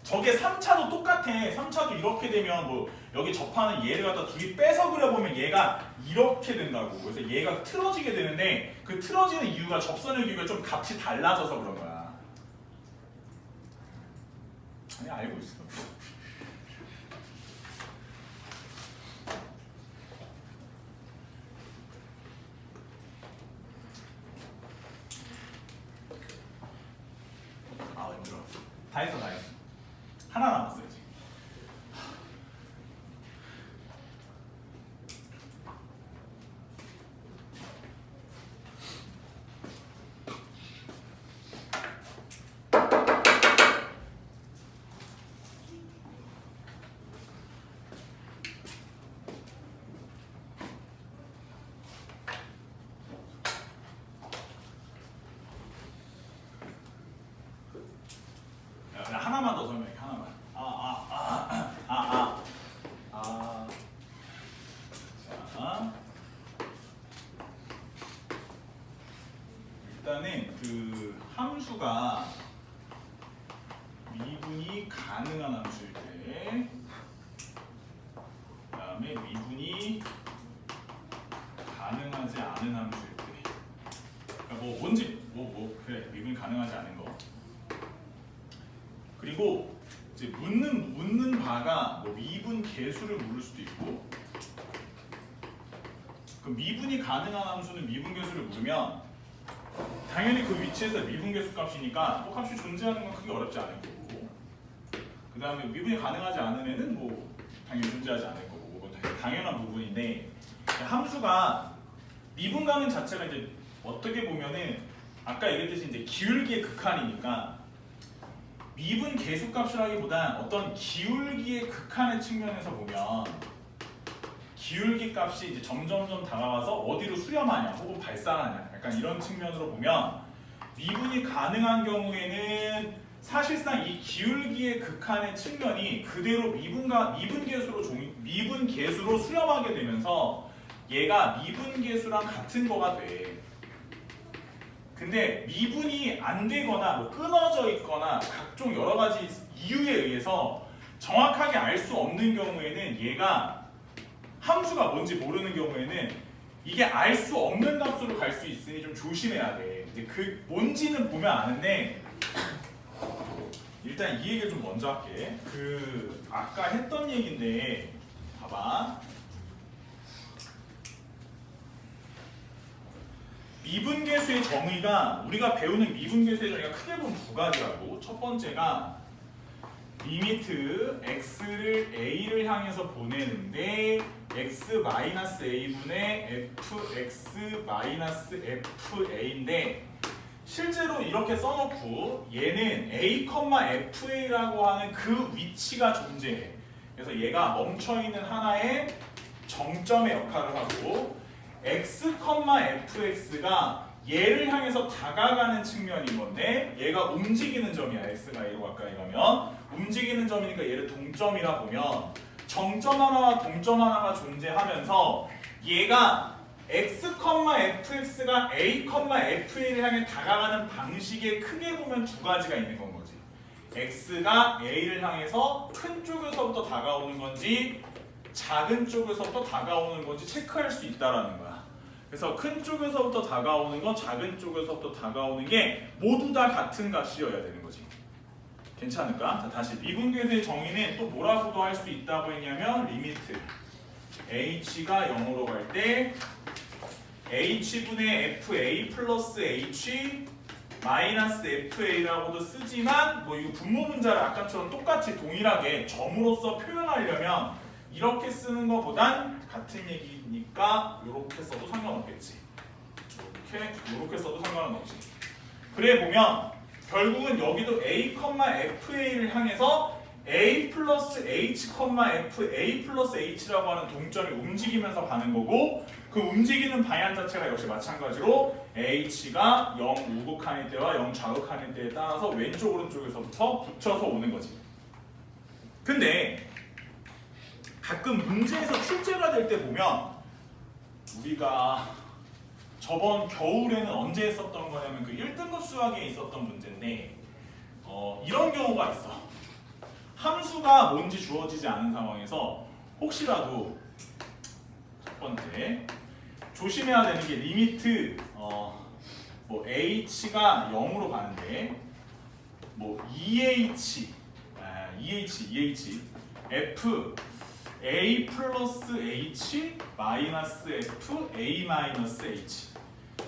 Speaker 1: 저게 3차도 똑같아. 3차도 이렇게 되면 뭐 여기 접하는 얘를 갖다 둘이 빼서 그려보면 얘가 이렇게 된다고. 그래서 얘가 틀어지게 되는데 그 틀어지는 이유가 접선의 기울기가 좀 값이 달라져서 그런 거야. 아니 알고 있어. 다 했어. 하나 남았어요 지금. 그냥 하나만 더 설명해. 하나만. 자, 일단은 그 함수가 미분이 가능한 함수일 때, 그다음에 미분이 가능하지 않은 함수일 때. 그러니까 뭐 뭔지 그래 미분이 가능하지 않은 거. 그리고 이제 묻는 바가 뭐 미분 계수를 물을 수도 있고, 그 미분이 가능한 함수는 미분 계수를 물으면 당연히 그 위치에서 미분 계수 값이니까 그 값이 존재하는 건 크게 어렵지 않을 거고, 그 다음에 미분이 가능하지 않은 애는 뭐 당연히 존재하지 않을 거고, 그건 당연한 부분인데, 함수가 미분 가능 자체가 이제 어떻게 보면은 아까 얘기했듯이 이제 기울기의 극한이니까 미분 계수값이라기보단 어떤 기울기의 극한의 측면에서 보면 기울기 값이 이제 점점점 다가와서 어디로 수렴하냐 혹은 발산하냐 약간 이런 측면으로 보면 미분이 가능한 경우에는 사실상 이 기울기의 극한의 측면이 그대로 미분 계수로 수렴하게 되면서 얘가 미분 계수랑 같은 거가 돼. 근데 미분이 안 되거나 뭐 끊어져 있거나 각종 여러 가지 이유에 의해서 정확하게 알 수 없는 경우에는 얘가 함수가 뭔지 모르는 경우에는 이게 알 수 없는 값으로 갈 수 있으니 좀 조심해야 돼. 이제 그 뭔지는 보면 아는데 일단 이 얘기를 좀 먼저 할게. 그 아까 했던 얘기인데 봐봐. 미분계수의 정의가 우리가 배우는 미분계수의 정의가 크게 보면 두 가지라고. 첫 번째가 리미트 x를 a를 향해서 보내는데 x-a분의 fx-fa인데 실제로 이렇게 써놓고 얘는 a,fa라고 하는 그 위치가 존재해. 그래서 얘가 멈춰있는 하나의 정점의 역할을 하고 x,fx가 얘를 향해서 다가가는 측면인 건데 얘가 움직이는 점이야. x가 a로 가까이 가면 움직이는 점이니까 얘를 동점이라 보면 정점 하나와 동점 하나가 존재하면서 얘가 x,fx가 a,fa를 향해 다가가는 방식에 크게 보면 두 가지가 있는 건 거지. x가 a를 향해서 큰 쪽에서부터 다가오는 건지 작은 쪽에서부터 다가오는 건지 체크할 수 있다라는 거야. 그래서 큰 쪽에서부터 다가오는 건 작은 쪽에서부터 다가오는 게 모두 다 같은 값이어야 되는 거지. 괜찮을까? 자, 다시 미분계수의 정의는 또 뭐라고도 할 수 있다고 했냐면 리미트 h가 0으로 갈 때 h분의 fa 플러스 h 마이너스 fa라고도 쓰지만 뭐 이거 분모 분자를 아까처럼 똑같이 동일하게 점으로써 표현하려면 이렇게 쓰는 것보단 같은 얘기니까 이렇게 써도 상관없겠지. 이렇게 써도 상관은 없지. 그래 보면 결국은 여기도 a,fa를 향해서 a 플러스 h, fa 플러스 h라고 하는 동점이 움직이면서 가는 거고 그 움직이는 방향 자체가 역시 마찬가지로 h가 0 우극한일 때와 0 좌극한일 때에 따라서 왼쪽 오른쪽에서부터 붙여서 오는 거지. 근데 가끔 문제에서 출제가 될 때 보면 우리가 저번 겨울에는 언제 했었던 거냐면 그 1등급 수학에 있었던 문제인데 이런 경우가 있어. 함수가 뭔지 주어지지 않은 상황에서 혹시라도 첫 번째 조심해야 되는 게 리미트 뭐 h가 0으로 가는데 뭐 EH F a 플러스 h 마이너스 f a 마이너스 h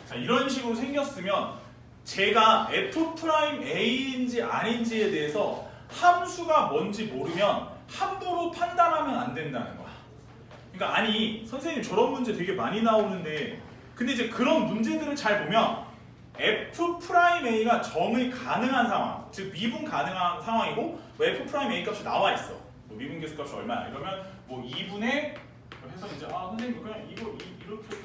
Speaker 1: 자 이런 식으로 생겼으면 제가 F'A인지 아닌지에 대해서 함수가 뭔지 모르면 함부로 판단하면 안 된다는 거야. 그러니까 아니 선생님 저런 문제 되게 많이 나오는데 근데 이제 그런 문제들을 잘 보면 F'A가 정의 가능한 상황, 즉 미분 가능한 상황이고 뭐 F'A 값이 나와 있어. 뭐 미분계수 값이 얼마야? 이러면 뭐 2분의 해서 이제 선생님 그냥 이렇게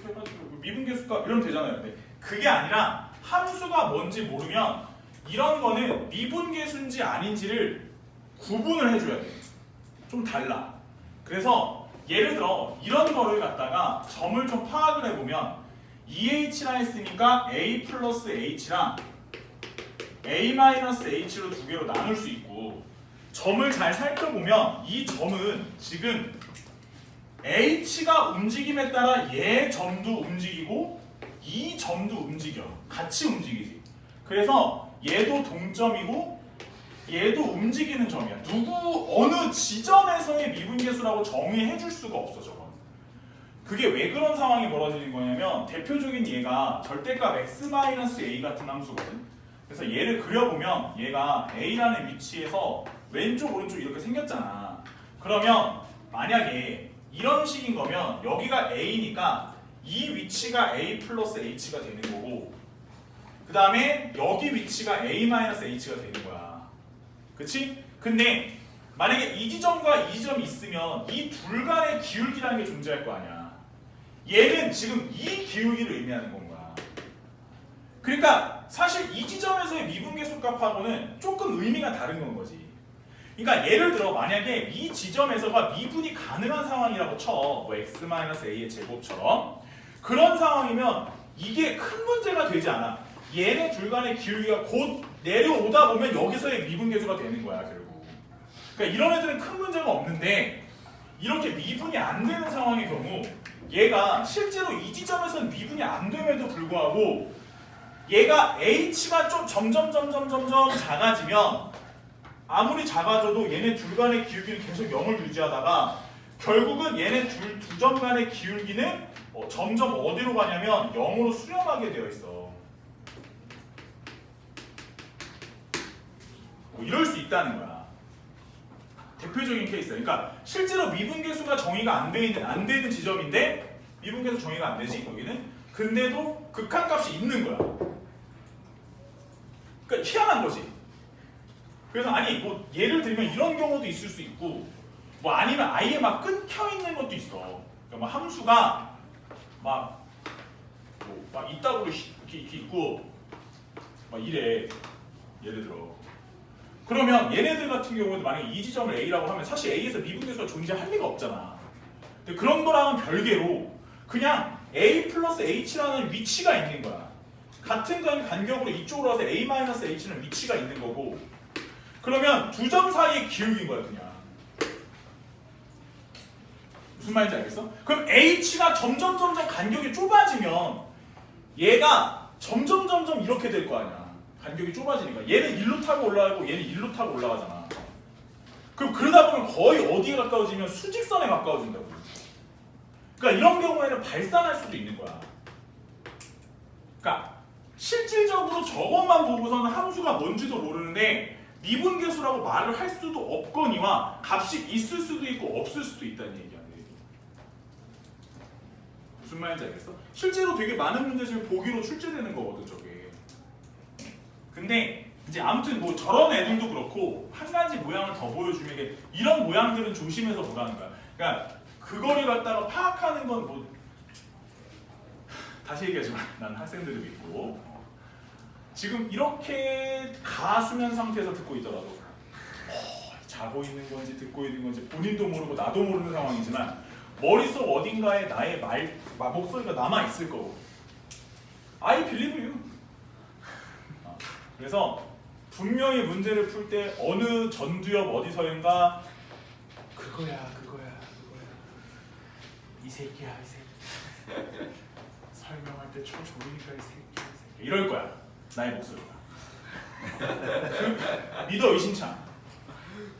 Speaker 1: 해가지고 미분계수 값 이러면 되잖아요. 근데 그게 아니라 함수가 뭔지 모르면 이런 거는 미분계수인지 아닌지를 구분을 해줘야 돼. 좀 달라. 그래서 예를 들어 이런 거를 갖다가 점을 좀 파악을 해보면 2h라 했으니까 a 플러스 h랑 a 마이너스 h로 두 개로 나눌 수 있고 점을 잘 살펴보면 이 점은 지금 h가 움직임에 따라 얘 점도 움직이고 이 점도 움직여. 같이 움직이지. 그래서 얘도 동점이고 얘도 움직이는 점이야. 어느 지점에서의 미분계수라고 정의해 줄 수가 없어 저건. 그게 왜 그런 상황이 벌어지는 거냐면 대표적인 얘가 절대값 x-a 같은 함수거든. 그래서 얘를 그려보면 얘가 a라는 위치에서 왼쪽 오른쪽 이렇게 생겼잖아. 그러면 만약에 이런 식인 거면 여기가 a니까 이 위치가 a 플러스 h가 되는 거고 그 다음에 여기 위치가 a 마이너스 h가 되는 거야. 그치? 근데 만약에 이 지점과 이 지점이 있으면 이 둘 간의 기울기라는 게 존재할 거 아니야. 얘는 지금 이 기울기를 의미하는 건 거야. 그러니까 사실 이 지점에서의 미분계수 값하고는 조금 의미가 다른 건 거지. 그러니까 예를 들어 만약에 이 지점에서가 미분이 가능한 상황이라고 쳐. 뭐 x-a의 제곱처럼. 그런 상황이면 이게 큰 문제가 되지 않아. 얘네 둘 간의 기울기가 곧 내려오다 보면 여기서의 미분계수가 되는 거야 결국. 그러니까 이런 애들은 큰 문제가 없는데 이렇게 미분이 안 되는 상황의 경우 얘가 실제로 이 지점에서는 미분이 안 됨에도 불구하고 얘가 h가 좀 점점 작아지면 아무리 작아져도 얘네 둘 간의 기울기는 계속 0을 유지하다가 결국은 얘네 두 점 간의 기울기는 점점 어디로 가냐면 0으로 수렴하게 되어 있어. 뭐 이럴 수 있다는 거야. 대표적인 케이스야. 그러니까 실제로 미분계수가 정의가 안 되는 지점인데 미분계수 정의가 안 되지 여기는. 근데도 극한값이 있는 거야. 그러니까 희한한 거지. 그래서 아니 뭐 예를 들면 이런 경우도 있을 수 있고 뭐 아니면 아예 막 끊겨 있는 것도 있어. 그러니까 뭐 함수가 막 이따구로 이렇게 있고 막 이래. 예를 들어. 그러면 얘네들 같은 경우는 만약에 이 지점을 A라고 하면 사실 A에서 미분계수가 존재할 리가 없잖아. 근데 그런 거랑은 별개로 그냥 A 플러스 H라는 위치가 있는 거야. 같은 간격으로 이쪽으로 와서 A 마이너스 H는 위치가 있는 거고 그러면 두 점 사이의 기울기인 거야 그냥. 무슨 말인지 알겠어? 그럼 H가 점점 간격이 좁아지면 얘가 점점 이렇게 될 거 아니야. 간격이 좁아지니까 얘는 1로 타고 올라가고 얘는 1로 타고 올라가잖아. 그럼 그러다 보면 거의 어디에 가까워지면 수직선에 가까워진다고. 그러니까 이런 경우에는 발산할 수도 있는 거야. 그러니까 실질적으로 저것만 보고서는 함수가 뭔지도 모르는데 미분계수라고 말을 할 수도 없거니와 값이 있을 수도 있고 없을 수도 있다는 얘기야. 무슨 말인지 알겠어? 실제로 되게 많은 문제집을 보기로 출제되는 거거든 저게. 근데 이제 아무튼 뭐 저런 애들도 그렇고 한 가지 모양을 더 보여주면 이게 이런 모양들은 조심해서 보라는 거야. 그러니까 그거를 갖다가 파악하는 건 뭐 다시 얘기하지만 난 학생들을 믿고 지금 이렇게 가수면 상태에서 듣고 있더라도 자고 있는 건지 듣고 있는 건지 본인도 모르고 나도 모르는 상황이지만 머릿속 어딘가에 나의 목소리가 남아 있을 거고 I believe you. 그래서 분명히 문제를 풀 때 어느 전두엽 어디서인가 그거야 이 새끼야 설명할 때 좋으니까 이 새끼야 이럴 거야 나의 목소리가. 믿어 의심치 않아.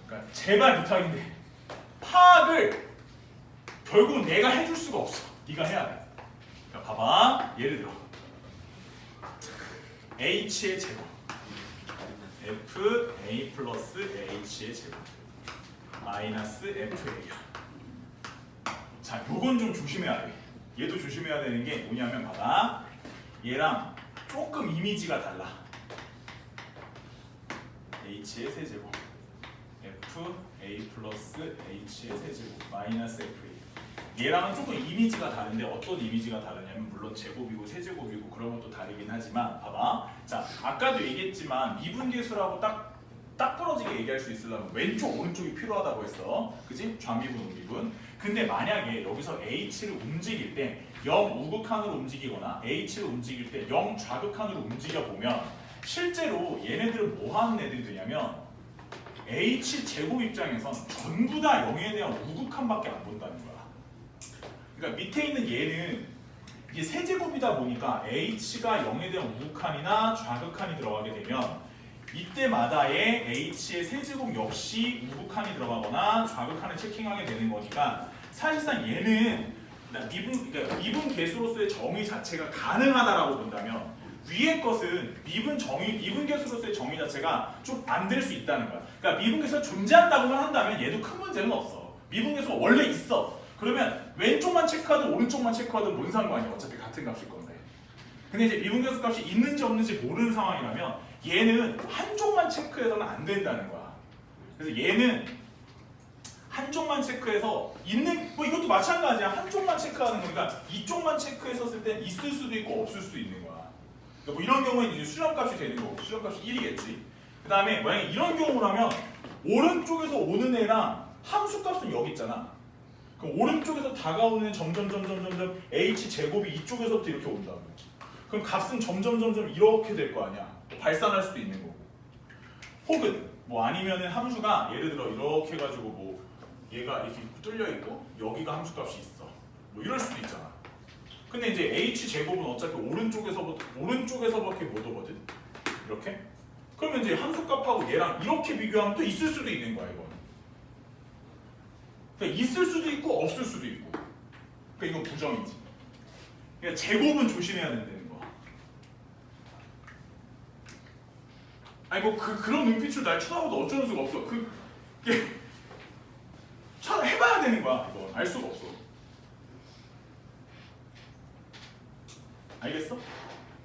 Speaker 1: 그러니까 제발 부탁인데 파악을 결국은 내가 해줄 수가 없어. 네가 해야 돼. 그러니까 봐봐 예를 들어 h의 제곱 fa 플러스 h의 제곱 마이너스 fa야. 자, 요건 좀 조심해야 돼. 얘도 조심해야 되는 게 뭐냐면 봐봐. 얘랑 조금 이미지가 달라. h의 세제곱 fa 플러스 h의 세제곱 마이너스 fa. 얘랑은 조금 이미지가 다른데 어떤 이미지가 다르냐면 물론 제곱이고 세제곱이고 그런 것도 다르긴 하지만 봐봐. 자, 아까도 얘기했지만 미분계수라고 딱 부러지게 얘기할 수 있으려면 왼쪽 오른쪽이 필요하다고 했어. 그지? 좌미분 우미분. 근데 만약에 여기서 h를 움직일 때 0 우극한으로 움직이거나 h를 움직일 때 0 좌극한으로 움직여 보면 실제로 얘네들은 뭐 하는 애들이 되냐면 h 제곱 입장에선 전부 다 0에 대한 우극한밖에 안 본다는 거야. 그러니까 밑에 있는 얘는 이게 세제곱이다 보니까 h가 0에 대한 우극한이나 좌극한이 들어가게 되면 이때마다의 h의 세제곱 역시 우극한이 들어가거나 좌극한을 체킹하게 되는 거니까 사실상 얘는 그러니까 미분 계수로서의 정의 자체가 가능하다라고 본다면 위의 것은 미분 계수로서의 정의 자체가 좀 안 될 수 있다는 거야. 그러니까 미분 계수가 존재한다고만 한다면 얘도 큰 문제는 없어. 미분 계수가 원래 있어. 그러면 왼쪽만 체크하든 오른쪽만 체크하든 뭔 상관이야. 어차피 같은 값일 건데. 근데 이제 미분계수 값이 있는지 없는지 모르는 상황이라면 얘는 한쪽만 체크해서는 안 된다는 거야. 그래서 얘는 한쪽만 체크해서 있는 뭐 이것도 마찬가지야. 한쪽만 체크하는 거니까 이쪽만 체크했었을 땐 있을 수도 있고 없을 수도 있는 거야. 그러니까 뭐 이런 경우에는 이제 수렴값이 되는 거고 수렴값이 1이겠지. 그 다음에 만약에 이런 경우라면 오른쪽에서 오는 애랑 함수값은 여기 있잖아. 그럼 오른쪽에서 다가오는 점점 h 제곱이 이쪽에서부터 이렇게 온다고. 그럼 값은 점점 이렇게 될 거 아니야. 발산할 수도 있는 거고. 혹은 뭐 아니면은 함수가 예를 들어 이렇게 해가지고 뭐 얘가 이렇게 뚫려 있고 여기가 함수값이 있어. 뭐 이럴 수도 있잖아. 근데 이제 h 제곱은 어차피 오른쪽에서밖에 못 오거든. 이렇게. 그러면 이제 함수값하고 얘랑 이렇게 비교하면 또 있을 수도 있는 거야 이거. 그러니까 있을 수도 있고 없을 수도 있고. 그러니까 이건 부정이지. 그러니까 제곱은 조심해야 된다는 거야. 아니 뭐 그런 눈빛으로 날 쳐다봐도 어쩌는 수가 없어. 해봐야 되는 거야. 이거 알 수가 없어. 알겠어?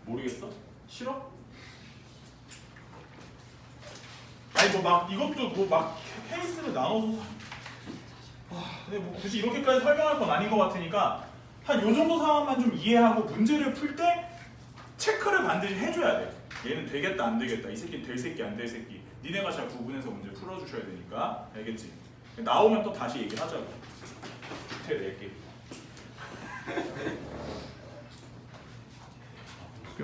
Speaker 1: 모르겠어? 싫어? 아니 뭐 막 이것도 뭐 막 케이스를 나눠서. 근데 뭐 굳이 이렇게까지 설명할 건 아닌 것 같으니까 한 요 정도 상황만 좀 이해하고 문제를 풀 때 체크를 반드시 해줘야 돼. 얘는 되겠다 안 되겠다. 이 새끼는 될 새끼 안 될 새끼. 니네가 잘 구분해서 문제 풀어주셔야 되니까. 알겠지? 나오면 또 다시 얘기하자고. 낼게.